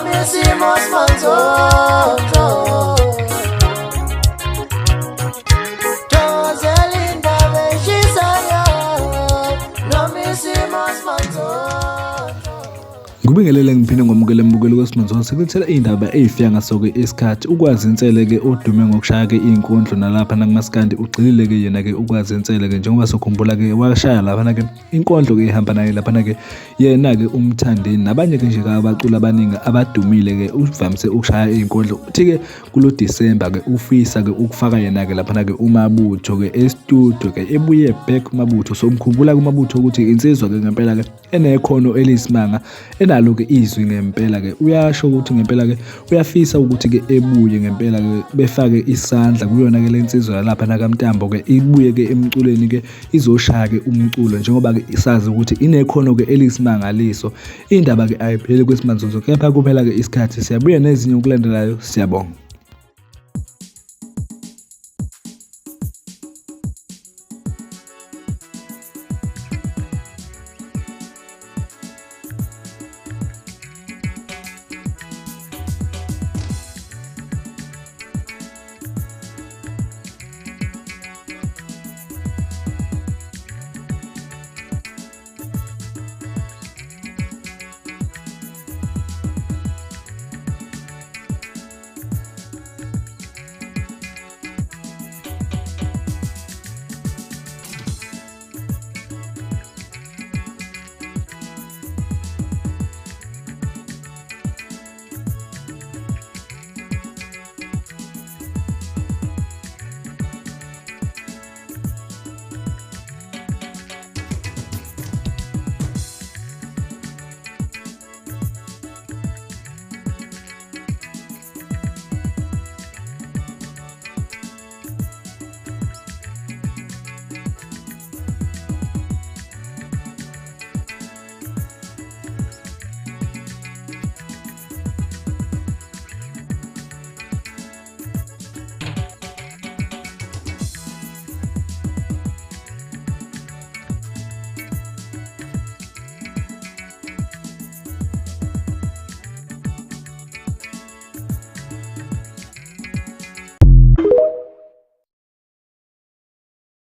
noma isimo simanzonzo. Dozela indaba eshisayo noma isimo simanzonzo. Ngibingelele ngiphinde ngomukele mbukelo kwesimanje sikulethela indaba ezifika ngaso-ke isikhathi ukwazi insele-ke odume ngokushaya-ke iy'nkondlo nalapha nakumaskandi ugxilile-ke yena-ke ukwazi insele-ke njengoba sokhumbula-ke washaya laphana-ke inkondlo-ke ihamba naye laphana-ke yena-ke umthandeni nabanye-ke nje abaculi abaningi abadumile-ke uvamise ukushaya iy'nkondlo. Uthi-ke kulo Disemba-ke ufisa-ke ukufaka yena-ke laphana-ke uMabutho-ke estudio-ke ebuye back uMabutho. So mkhumbula uMabutho ukuthi insizwa-ke ngempela-ke enekhono eliyisimanga enalo-ke izwi ngempela-ke uyasho ukuthi ngempela-ke uyafisa ukuthi-ke ebuye ngempela-ke befake isandla kuyona-ke le nsizwa yalapha nakamntambo-ke ibuye-ke emculweni-ke izoshaya-ke umculo njengoba-ke sazi ukuthi inekhono-ke eliyisimangaliso. Indaba-ke ayipheli kwesimanje kepha kuphela-ke isikhathi. Siyabuya nezinye ukulandelayo. Siyabonga.